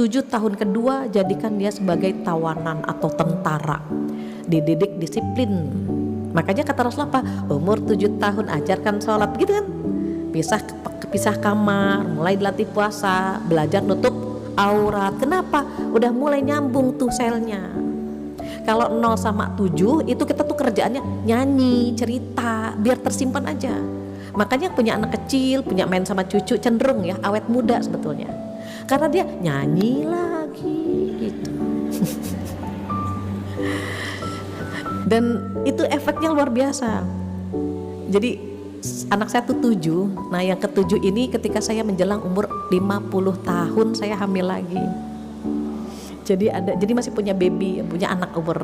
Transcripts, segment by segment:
7 tahun kedua jadikan dia sebagai tawanan atau tentara, dididik disiplin. Makanya kata Rasulullah apa? Umur 7 tahun ajarkan sholat, gitu kan. Pisah kamar, mulai dilatih puasa, belajar nutup aurat. Kenapa? Udah mulai nyambung tuh selnya. Kalau 0 sama 7 itu kita tuh kerjaannya nyanyi, cerita, biar tersimpan aja. Makanya punya anak kecil, punya main sama cucu cenderung ya awet muda sebetulnya. Karena dia nyanyi lagi gitu. Dan itu efeknya luar biasa. Jadi anak saya tuh 7. Nah yang ke-7 ini ketika saya menjelang umur 50 tahun saya hamil lagi. Jadi masih punya baby, punya anak umur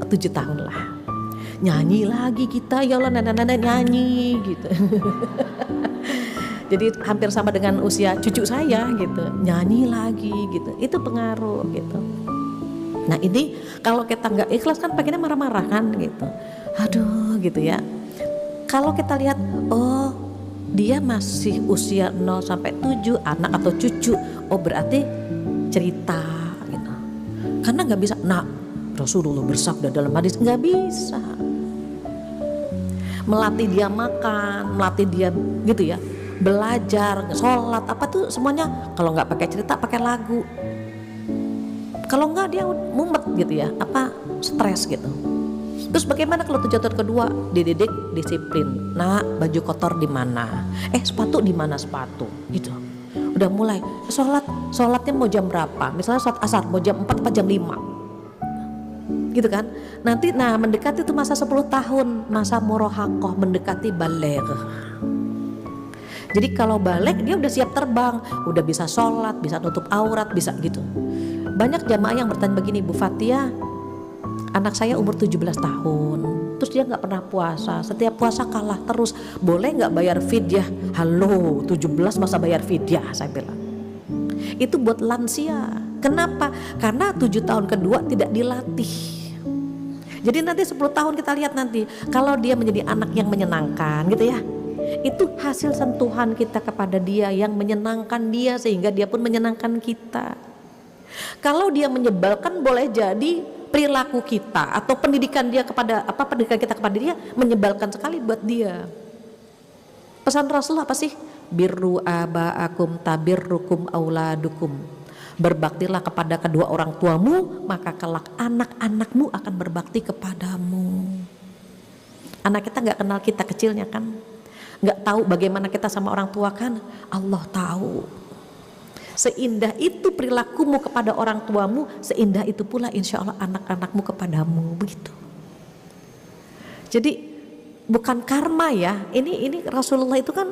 7 tahun lah. Nyanyi lagi kita, ya Allah nana nyanyi gitu. Jadi hampir sama dengan usia cucu saya gitu, nyanyi lagi gitu. Itu pengaruh gitu. Nah ini kalau kita nggak ikhlas kan pengennya marah-marah kan gitu. Aduh gitu ya. Kalau kita lihat, oh dia masih usia 0 sampai 7 anak atau cucu, oh berarti cerita gitu. Karena nggak bisa, nah Rasulullah bersabda dalam hadis, nggak bisa. Melatih dia makan, melatih dia gitu ya, belajar, sholat, apa tuh semuanya. Kalau nggak pakai cerita, pakai lagu. Kalau nggak dia mumet gitu ya, apa stres gitu. Terus bagaimana kalau 7 tahun kedua dididik disiplin. Nah baju kotor di mana? Sepatu di mana sepatu? Gitu. Udah mulai sholatnya mau jam berapa? Misalnya sholat asar mau jam 4 atau jam 5. Gitu kan. Nanti mendekati itu masa 10 tahun, masa murahakoh, mendekati baligh. Jadi kalau baligh dia udah siap terbang, udah bisa sholat, bisa nutup aurat, bisa gitu. Banyak jamaah yang bertanya begini, Bu Fatia, anak saya umur 17 tahun, terus dia gak pernah puasa, setiap puasa kalah terus, boleh gak bayar fidyah? Halo, 17 masa bayar fidyah, saya bilang. Itu buat lansia. Kenapa? Karena 7 tahun kedua tidak dilatih. Jadi nanti 10 tahun kita lihat nanti, kalau dia menjadi anak yang menyenangkan gitu ya, itu hasil sentuhan kita kepada dia yang menyenangkan dia sehingga dia pun menyenangkan kita. Kalau dia menyebalkan, boleh jadi perilaku kita atau pendidikan kita kepada dia menyebalkan sekali buat dia. Pesan Rasulullah apa sih? Birru aba'akum tabirrukum auladukum. Berbaktilah kepada kedua orang tuamu, maka kelak anak-anakmu akan berbakti kepadamu. Anak kita gak kenal kita kecilnya kan, gak tahu bagaimana kita sama orang tua kan, Allah tahu. Seindah itu perilakumu kepada orang tuamu, seindah itu pula insya Allah anak-anakmu kepadamu, begitu. Jadi bukan karma ya, ini Rasulullah itu kan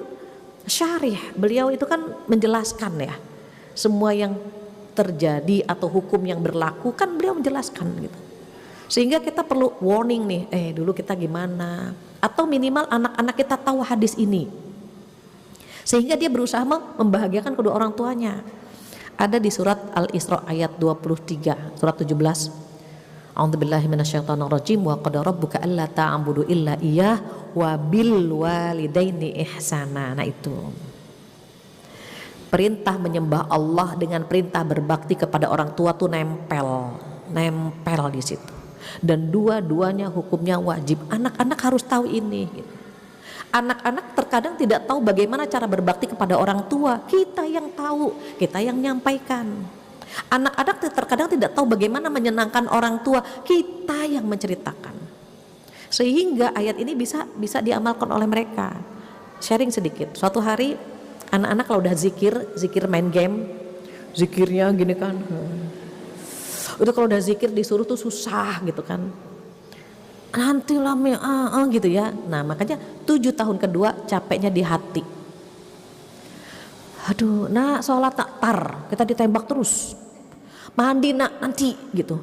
syarih, beliau itu kan menjelaskan ya, semua yang terjadi atau hukum yang berlaku kan beliau menjelaskan gitu. Sehingga kita perlu warning nih, dulu kita gimana, atau minimal anak-anak kita tahu hadis ini, sehingga dia berusaha membahagiakan kedua orang tuanya. Ada di surat Al-Isra ayat 23, surat 17. A'udzubillahi minasyaitonirrajim, wa qad rabbuka alla ta'budu illa iyyah wa bil walidaini ihsana. Nah itu perintah menyembah Allah dengan perintah berbakti kepada orang tua tuh nempel di situ. Dan dua-duanya hukumnya wajib. Anak-anak harus tahu ini. Anak-anak terkadang tidak tahu bagaimana cara berbakti kepada orang tua. Kita yang tahu, kita yang nyampaikan. Anak-anak terkadang tidak tahu bagaimana menyenangkan orang tua. Kita yang menceritakan. Sehingga ayat ini bisa diamalkan oleh mereka. Sharing sedikit. Suatu hari anak-anak kalau udah zikir main game, zikirnya gini kan, udah kalau udah zikir disuruh tuh susah gitu kan, nanti lah gitu ya. Nah makanya 7 tahun kedua capeknya di hati. Aduh, nak sholat nak tar, kita ditembak terus, mandi nak nanti gitu.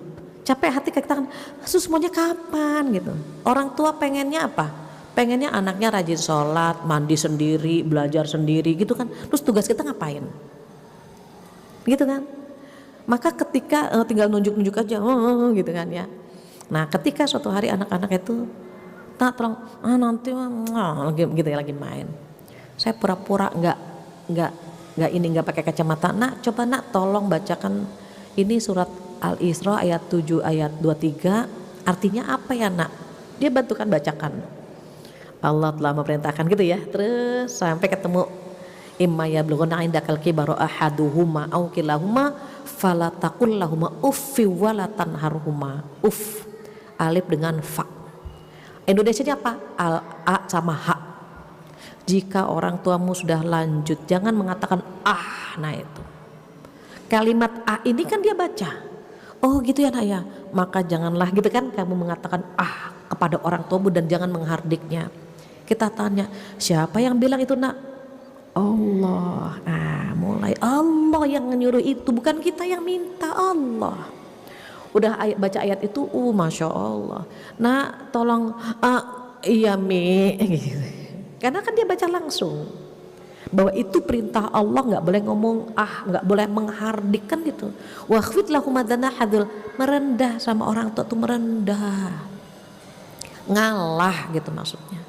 Capek hati kita kan, semuanya kapan gitu. Orang tua pengennya apa? Pengennya anaknya rajin sholat, mandi sendiri, belajar sendiri gitu kan. Terus tugas kita ngapain? Gitu kan. Maka ketika tinggal nunjuk-nunjuk aja gitu kan ya. Nah ketika suatu hari anak-anak itu tak tolong nanti lagi gitu ya, lagi main. Saya pura-pura nggak nggak pakai kacamata. Nak, coba nak tolong bacakan ini surat Al-Isra ayat 7 ayat 23, artinya apa ya nak? Dia bantukan bacakan. Allah telah memerintahkan gitu ya. Terus sampai ketemu imma yablughanna indakal kibaru ahaduhuma aw kilahuma fala taqul lahuma uffi wala tanharhuma. Uff, alif dengan fa. Indonesianya apa? Al a sama ha. Jika orang tuamu sudah lanjut, jangan mengatakan ah. Nah itu kalimat ah ini kan dia baca, oh gitu ya nak ya, maka janganlah gitu kan kamu mengatakan ah kepada orang tuamu dan jangan menghardiknya. Kita tanya, siapa yang bilang itu nak? Allah. Mulai Allah yang menyuruh itu, bukan kita yang minta. Allah udah baca ayat itu, masya Allah. Nah tolong, iya mi gitu. Karena kan dia baca langsung bahwa itu perintah Allah, nggak boleh ngomong nggak boleh menghardik kan gitu. Wakhfid lahum hadul, merendah sama orang tua tuh merendah, ngalah gitu maksudnya.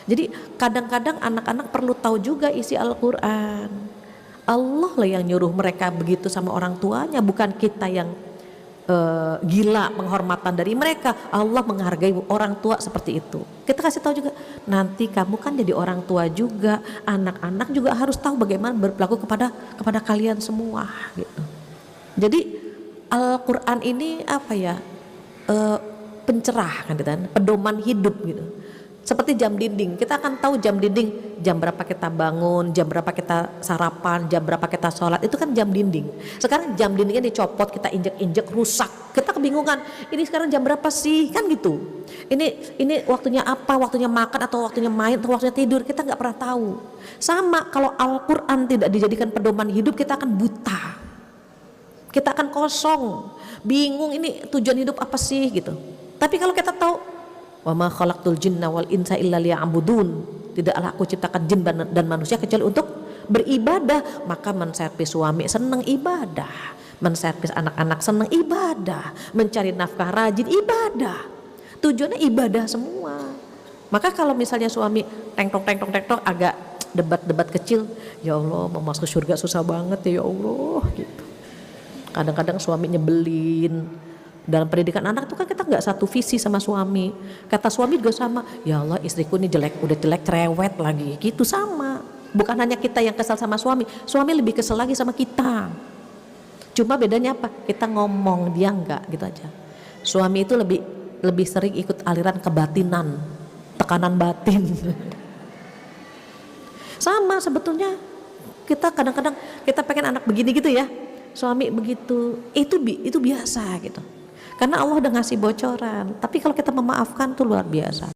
Jadi kadang-kadang anak-anak perlu tahu juga isi Al-Quran. Allah lah yang nyuruh mereka begitu sama orang tuanya, bukan kita yang gila penghormatan dari mereka. Allah menghargai orang tua seperti itu. Kita kasih tahu juga, nanti kamu kan jadi orang tua juga, anak-anak juga harus tahu bagaimana berperilaku kepada kalian semua gitu. Jadi Al-Quran ini apa ya, pencerah kan, pedoman hidup gitu. Seperti jam dinding, kita akan tahu jam dinding, jam berapa kita bangun, jam berapa kita sarapan, jam berapa kita sholat, itu kan jam dinding. Sekarang jam dindingnya dicopot, kita injek-injek, rusak, kita kebingungan, ini sekarang jam berapa sih, kan gitu. Ini waktunya apa, waktunya makan atau waktunya main atau waktunya tidur, kita nggak pernah tahu. Sama kalau Al-Quran tidak dijadikan pedoman hidup, kita akan buta, kita akan kosong, bingung ini tujuan hidup apa sih gitu. Tapi kalau kita tahu, wa ma khalaqtul jinna wal insa illa liya'budun, tidaklah aku ciptakan jin dan manusia kecuali untuk beribadah, maka menservis suami senang ibadah, menservis anak-anak senang ibadah, mencari nafkah rajin ibadah, tujuannya ibadah semua. Maka kalau misalnya suami tengtong agak debat kecil, ya Allah mau masuk surga susah banget ya Allah gitu. Kadang-kadang suami nyebelin. Dalam pendidikan anak itu kan kita nggak satu visi sama suami. Kata suami juga sama, ya Allah istriku ini jelek, udah jelek cerewet lagi gitu, sama. Bukan hanya kita yang kesal sama suami lebih kesel lagi sama kita. Cuma bedanya apa? Kita ngomong, dia enggak gitu aja. Suami itu lebih sering ikut aliran kebatinan, tekanan batin. Sama sebetulnya, kita kadang-kadang kita pengen anak begini gitu ya, suami begitu, itu biasa gitu. Karena Allah udah ngasih bocoran, tapi kalau kita memaafkan tuh luar biasa.